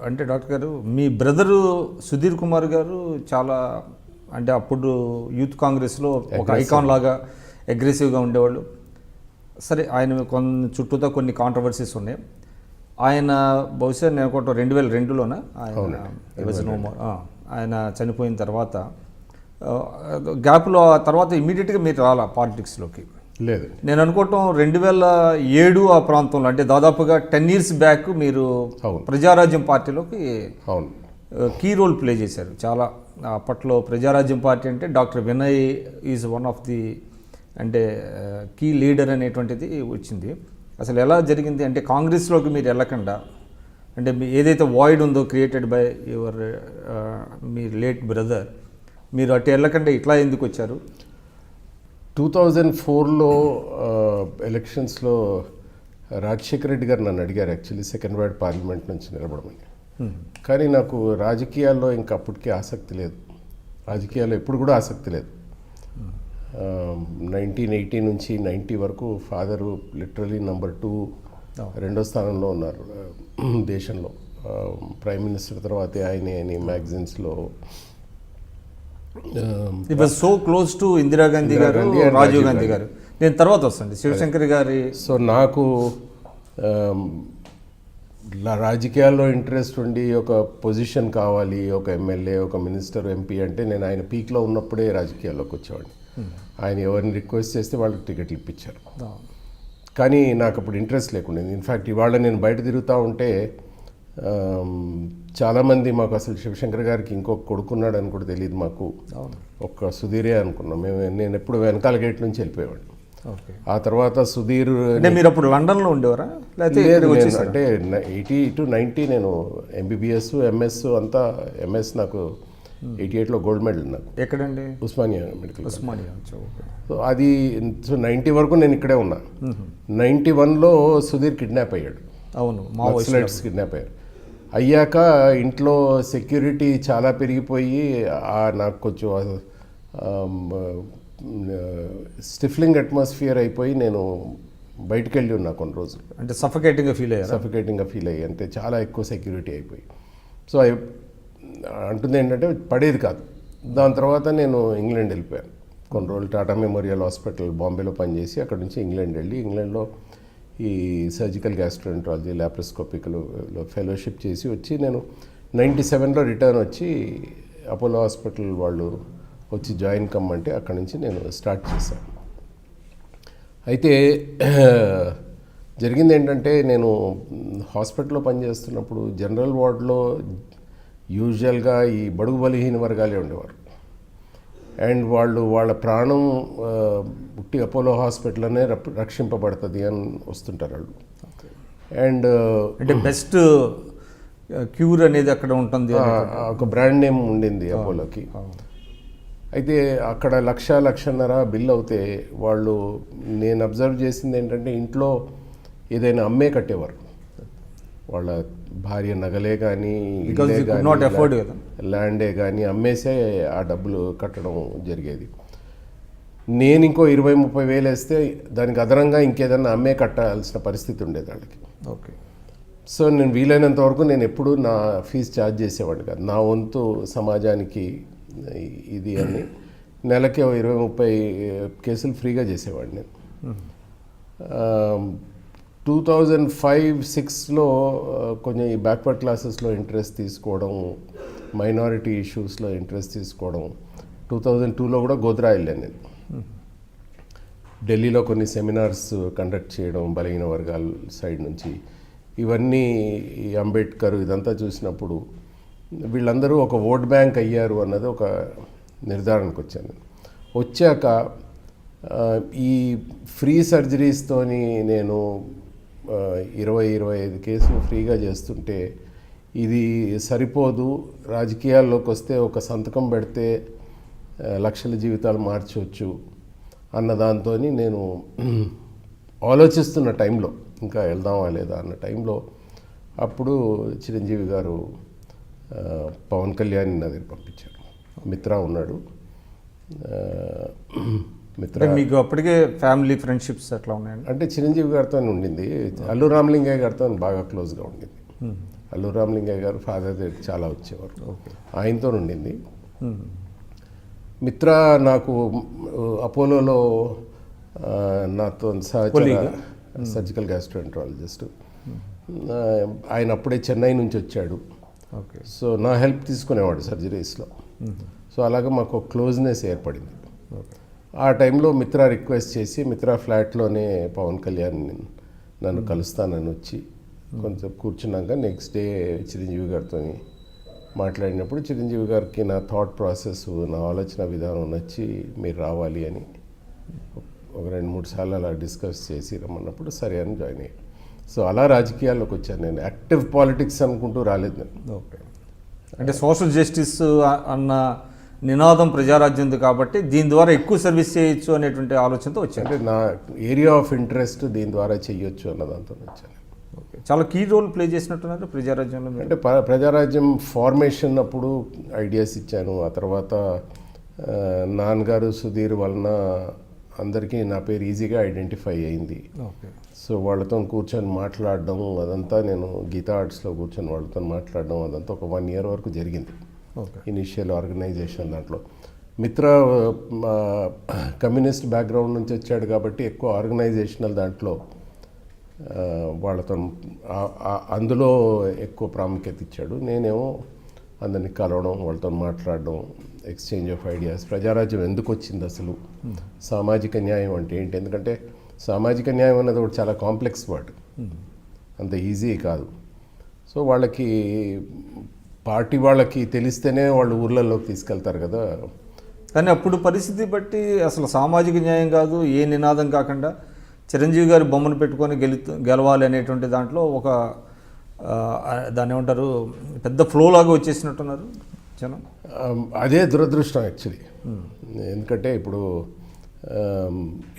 అంటే డాక్టర్ గారు మీ బ్రదరు సుధీర్ కుమార్ గారు చాలా అంటే అప్పుడు యూత్ కాంగ్రెస్లో ఒక ఐకాన్ లాగా అగ్రెసివ్గా ఉండేవాళ్ళు. సరే ఆయన చుట్టూతో కొన్ని కాంట్రవర్సీస్ ఉన్నాయి. ఆయన బహుశా నేను ఒక 2002లోన ఆయన చనిపోయిన తర్వాత గ్యాప్లో తర్వాత ఇమీడియట్గా మీరు రాలా పాలిటిక్స్లోకి? లేదు, నేను అనుకోవటం 2007 ఆ ప్రాంతంలో, అంటే దాదాపుగా 10 years బ్యాక్ మీరు ప్రజారాజ్యం పార్టీలోకి కీ రోల్ ప్లే చేశారు. చాలా అప్పట్లో ప్రజారాజ్యం పార్టీ అంటే doctor Vinay is one of the అంటే కీ లీడర్ అనేటువంటిది వచ్చింది. అసలు ఎలా జరిగింది అంటే కాంగ్రెస్లోకి మీరు వెళ్ళకుండా, అంటే ఏదైతే వాయిడ్ ఉందో created by your me late brother, మీరు అటు వెళ్ళకుండా ఇట్లా ఎందుకు వచ్చారు? 2004లో ఎలక్షన్స్లో రాజశేఖర రెడ్డి గారు నన్ను అడిగారు యాక్చువల్లీ సెకండ్ వార్డ్ పార్లమెంట్ నుంచి నిలబడమని. కానీ నాకు రాజకీయాల్లో ఇంకా అప్పటికే ఆసక్తి లేదు, రాజకీయాల్లో ఎప్పుడు కూడా ఆసక్తి లేదు. 1980 నుంచి 90 వరకు ఫాదరు లిటరలీ నెంబర్ 2 రెండో స్థానంలో ఉన్నారు దేశంలో. ప్రైమ్ మినిస్టర్ తర్వాతే ఆయనే మ్యాగజైన్స్లో. It was so close to Indira Gandhi garu, Rajiv Gandhi గారు. నేను తర్వాత వస్తాండి శివశంకర్ గారి. సో నాకు రాజకీయాల్లో ఇంట్రెస్ట్ ఉండి ఒక పొజిషన్ కావాలి, ఒక ఎమ్మెల్యే, ఒక మినిస్టర్, ఎంపీ అంటే నేను ఆయన పీక్లో ఉన్నప్పుడే రాజకీయాల్లోకి వచ్చేవాడిని. ఆయన ఎవరిని రిక్వెస్ట్ చేస్తే వాళ్ళకి టికెట్లు ఇప్పించారు. కానీ నాకు అప్పుడు ఇంట్రెస్ట్ లేకుండా. ఇన్ఫ్యాక్ట్ ఇవాళ నేను బయట తిరుగుతూ ఉంటే చాలామంది మాకు అసలు శివశంకర్ గారికి ఇంకొక కొడుకున్నాడు అని కూడా తెలియదు మాకు, ఒక్క సుధీరే అనుకున్నాం మేము. నేను ఎప్పుడు వెనకాల గేట్ నుంచి వెళ్ళిపోయేవాడిని. ఆ తర్వాత సుధీర్. అంటే మీరు అప్పుడు లండన్లో ఉండేవారా? లేదు, అంటే 80 to 90 నేను ఎంబీబీఎస్, ఎంఎస్ అంతా. ఎంఎస్ నాకు 88లో గోల్డ్ మెడల్ నాకు. ఎక్కడండి? ఉస్మానియా మెడికల్. ఉస్మానియా. సో అది 90 వరకు నేను ఇక్కడే ఉన్నా. 91లో సుధీర్ కిడ్నాప్ అయ్యాడు. అవును, నక్సలైట్స్ కిడ్నాప్ అయ్యారు. అయ్యాక ఇంట్లో సెక్యూరిటీ చాలా పెరిగిపోయి నాకు కొంచెం స్టిఫ్లింగ్ అట్మాస్ఫియర్ అయిపోయి నేను బయటకు వెళ్ళి ఉన్నా కొన్ని రోజులు. అంటే సఫకేటింగ్గా ఫీల్ అయ్యి అంటే చాలా ఎక్కువ సెక్యూరిటీ అయిపోయి. సో అంటుంది ఏంటంటే పడేది కాదు. దాని తర్వాత నేను ఇంగ్లాండ్ వెళ్ళిపోయాను కొన్ని రోజులు. టాటా మెమోరియల్ హాస్పిటల్ బాంబేలో పనిచేసి అక్కడ నుంచి ఇంగ్లాండ్ వెళ్ళి, ఇంగ్లాండ్లో ఈ సర్జికల్ గ్యాస్ట్రోఎంట్రాలజీ, లాప్రోస్కోపిక్లో ఫెలోషిప్ చేసి వచ్చి నేను 97లో రిటర్న్ వచ్చి అపోలో హాస్పిటల్ వాళ్ళు వచ్చి జాయిన్ కమ్మంటే అక్కడి నుంచి నేను స్టార్ట్ చేశాను. అయితే జరిగింది ఏంటంటే నేను హాస్పిటల్లో పనిచేస్తున్నప్పుడు జనరల్ వార్డులో యూజువల్గా ఈ బడుగు బలహీన వర్గాలే ఉండేవారు. అండ్ వాళ్ళ ప్రాణం ఉట్టి అపోలో హాస్పిటల్లోనే రక్షింపబడుతుంది అని వస్తుంటారు వాళ్ళు. అండ్ అంటే బెస్ట్ క్యూర్ అనేది అక్కడ ఉంటుంది, ఒక బ్రాండ్ నేమ్ ఉండింది అపోలోకి. అయితే అక్కడ 1,00,000-1,50,000 బిల్ అవుతే వాళ్ళు, నేను అబ్జర్వ్ చేసింది ఏంటంటే ఇంట్లో ఏదైనా అమ్మే కట్టేవారు. వాళ్ళ భార్య నగలే కానీ, ల్యాండే కానీ అమ్మేసే ఆ డబ్బులు కట్టడం జరిగేది. నేను ఇంకో 20-30 వేలు వేస్తే దానికి అదనంగా ఇంకేదన్నా అమ్మే కట్టాల్సిన పరిస్థితి ఉండేది వాళ్ళకి. ఓకే. సో నేను వీలైనంత వరకు నేను ఎప్పుడు నా ఫీజు ఛార్జ్ చేసేవాడిని కాదు. నా వంతు సమాజానికి ఇది అని నెలకి 20-30 కేసులు ఫ్రీగా చేసేవాడిని నేను. 2005-06లో కొంచెం ఈ బ్యాక్వర్డ్ క్లాసెస్లో ఇంట్రెస్ట్ తీసుకోవడం, మైనారిటీ ఇష్యూస్లో ఇంట్రెస్ట్ తీసుకోవడం. 2002లో కూడా గోద్రా వెళ్ళాను నేను. ఢిల్లీలో కొన్ని సెమినార్స్ కండక్ట్ చేయడం బలహీన వర్గాల సైడ్ నుంచి. ఇవన్నీ ఈ అంబేద్కర్ ఇదంతా చూసినప్పుడు వీళ్ళందరూ ఒక ఓట్ బ్యాంక్ అయ్యారు అన్నది ఒక నిర్ధారణకు వచ్చాను. వచ్చాక ఈ ఫ్రీ సర్జరీస్తోని నేను 20-25 కేసులు ఫ్రీగా చేస్తుంటే ఇది సరిపోదు, రాజకీయాల్లోకి వస్తే ఒక సంతకం పెడితే లక్షల జీవితాలు మార్చవచ్చు అన్న దాంతో నేను ఆలోచిస్తున్న టైంలో, ఇంకా వెళ్దామా లేదా అన్న టైంలో, అప్పుడు చిరంజీవి గారు పవన్ కళ్యాణ్ నా దగ్గర పంపించారు. మిత్రా ఉన్నాడు. మిత్ర మీకు అప్పటికే ఫ్యామిలీ ఫ్రెండ్షిప్స్ ఎట్లా ఉన్నాయండి? అంటే చిరంజీవి గారితో ఉండింది, అల్లు రామలింగయ్య గారితో బాగా క్లోజ్గా ఉండింది. అల్లు రామలింగయ్య గారు ఫాదర్ దగ్గరికి చాలా వచ్చేవారు. ఆయనతో ఉండింది. మిత్ర నాకు అపోలోలో నాతో సర్జికల్ గ్యాస్ట్రోఎంట్రాలజిస్ట్. ఆయన అప్పుడే చెన్నై నుంచి వచ్చాడు. సో నా హెల్ప్ తీసుకునేవాడు సర్జరీస్లో. సో అలాగా మాకు క్లోజ్నెస్ ఏర్పడింది. ఆ టైంలో మిత్ర రిక్వెస్ట్ చేసి మిత్ర ఫ్లాట్లోనే పవన్ కళ్యాణ్ నన్ను కలుస్తానని వచ్చి కొంచెం కూర్చున్నాక నెక్స్ట్ డే చిరంజీవి గారితో మాట్లాడినప్పుడు చిరంజీవి గారికి నా థాట్ ప్రాసెస్, నా ఆలోచన విధానం నచ్చి మీరు రావాలి అని ఒక 2-3 సార్లు అలా డిస్కస్ చేసి రమ్మన్నప్పుడు సరే అని జాయిన్ అయ్యాను. సో అలా రాజకీయాల్లోకి వచ్చాను. నేను యాక్టివ్ పాలిటిక్స్ అనుకుంటూ రాలేదు నేను. ఓకే, అంటే సోషల్ జస్టిస్ అన్న నినాదం ప్రజారాజ్యం ఉంది కాబట్టి దీని ద్వారా ఎక్కువ సర్వీస్ చేయొచ్చు అనేటువంటి ఆలోచనతో వచ్చాను. అంటే నా ఏరియా ఆఫ్ ఇంట్రెస్ట్ దీని ద్వారా చేయొచ్చు అన్న దాంతో వచ్చాను. ఓకే, చాలా కీ రోల్ ప్లే చేసినట్టున్నారు ప్రజారాజ్యంలో. అంటే ప్రజారాజ్యం ఫార్మేషన్ అప్పుడు ఐడియాస్ ఇచ్చాను. ఆ తర్వాత నాన్నగారు సుధీర్ వలన అందరికీ నా పేరు ఈజీగా ఐడెంటిఫై అయింది. ఓకే, సో వాళ్ళతో కూర్చొని మాట్లాడడం అదంతా, నేను గీతా ఆర్ట్స్లో కూర్చొని వాళ్ళతో మాట్లాడడం అదంతా ఒక 1 year వరకు జరిగింది. ఓకే, ఇనిషియల్ ఆర్గనైజేషన్ దాంట్లో. మిత్ర కమ్యూనిస్ట్ బ్యాక్గ్రౌండ్ నుంచి వచ్చాడు కాబట్టి ఎక్కువ ఆర్గనైజేషనల్ దాంట్లో వాళ్ళతో అందులో ఎక్కువ ప్రాముఖ్యత ఇచ్చాడు. నేనేమో అందరినీ కలవడం, వాళ్ళతో మాట్లాడడం, ఎక్స్చేంజ్ ఆఫ్ ఐడియాస్. ప్రజారాజ్యం ఎందుకు వచ్చింది అసలు, సామాజిక న్యాయం అంటే ఏంటి, ఎందుకంటే సామాజిక న్యాయం అనేది ఒకటి చాలా కాంప్లెక్స్ వర్డ్, అంత ఈజీ కాదు. సో వాళ్ళకి పార్టీ వాళ్ళకి తెలిస్తేనే వాళ్ళు ఊర్లలోకి తీసుకెళ్తారు కదా. కానీ అప్పుడు పరిస్థితి బట్టి అసలు సామాజిక న్యాయం కాదు, ఏ నినాదం కాకుండా చిరంజీవి గారి బొమ్మను పెట్టుకొని గెలవాలి అనేటువంటి దాంట్లో ఒక దాన్ని ఏమంటారు, పెద్ద ఫ్లో లాగా వచ్చేసినట్టున్నారు జనం. అదే దురదృష్టం యాక్చువల్లీ. ఎందుకంటే ఇప్పుడు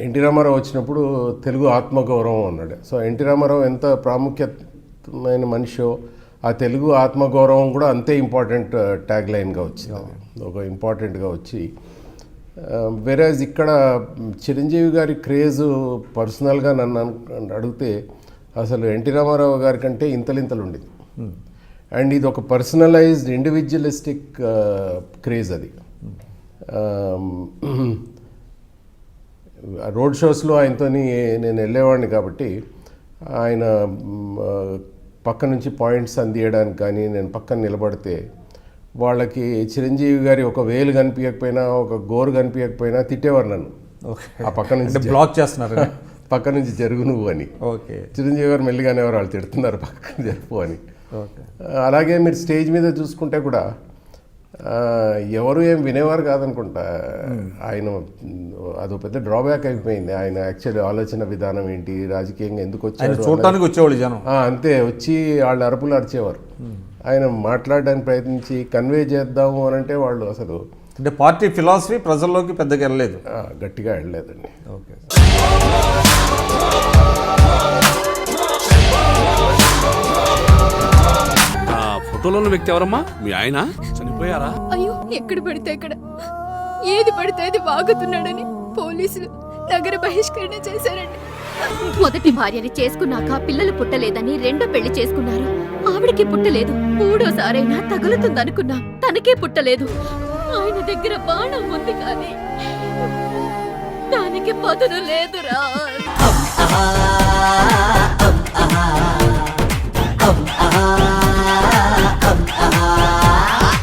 ఎన్టీ రామారావు వచ్చినప్పుడు తెలుగు ఆత్మగౌరవం అన్నాడు. సో ఎన్టీ రామారావు ఎంత ప్రాముఖ్యమైన మనిషో ఆ తెలుగు ఆత్మగౌరవం కూడా అంతే ఇంపార్టెంట్ ట్యాగ్ లైన్గా వచ్చింది, ఒక ఇంపార్టెంట్గా వచ్చి. వెరాజ్ ఇక్కడ చిరంజీవి గారి క్రేజ్ పర్సనల్గా నన్ను అడిగితే అసలు ఎన్టీ రామారావు గారి కంటే ఇంతలింతలు ఉండేది. అండ్ ఇది ఒక పర్సనలైజ్డ్ ఇండివిజువలిస్టిక్ క్రేజ్ అది. రోడ్ షోస్లో ఆయనతో నేను వెళ్ళేవాడిని కాబట్టి ఆయన పక్క నుంచి పాయింట్స్ అందియడానికి కానీ నేను పక్కన నిలబడితే వాళ్ళకి చిరంజీవి గారి ఒక వేలు కనిపించకపోయినా, ఒక గోరు కనిపించకపోయినా తిట్టేవారు నన్ను. ఆ పక్క నుంచి బ్లాక్ చేస్తున్నారు, పక్క నుంచి జరుగు నువ్వు అని. ఓకే, చిరంజీవి గారు మెల్లిగానే వాళ్ళు తిడుతున్నారు పక్కన జరుపు అని. అలాగే మీరు స్టేజ్ మీద చూసుకుంటే కూడా ఎవరు ఏం వినేవారు కాదనుకుంటా. ఆయన అదో పెద్ద డ్రాబ్యాక్ అయిపోయింది. ఆయన యాక్చువల్లీ ఆలోచన విధానం ఏంటి, రాజకీయంగా ఎందుకు వచ్చారు చూడటానికి వచ్చేవాళ్ళు జనం. అంతే, వచ్చి వాళ్ళు అరుపులు అరిచేవారు. ఆయన మాట్లాడడానికి ప్రయత్నించి కన్వే చేద్దాము అని అంటే వాళ్ళు అసలు అంటే పార్టీ ఫిలాసఫీ ప్రజల్లోకి పెద్దగా వెళ్ళలేదు, గట్టిగా వెళ్ళలేదండి. ఓకే, ఫోటోలో ఉన్న వ్యక్తి ఎవరమ్మా? మీ ఆయన చనిపోయారా? అయ్యో, ఎక్కడ పడితే అక్కడ ఏది పడితే అది వాగుతున్నాడని పోలీసులు నగర బహిష్కరణ చేశారండి. మొదటి భార్యని చేసుకున్నాక పిల్లలు పుట్టలేదని రెండో పెళ్లి చేసుకున్నారు. ఆవిడకి పుట్టలేదు. మూడోసారైనా తగులుతుందనుకున్నా, తనకే పుట్టలేదు. ఆయన దగ్గర బాణం ఉంది కానీ దానికి పదును లేదురా.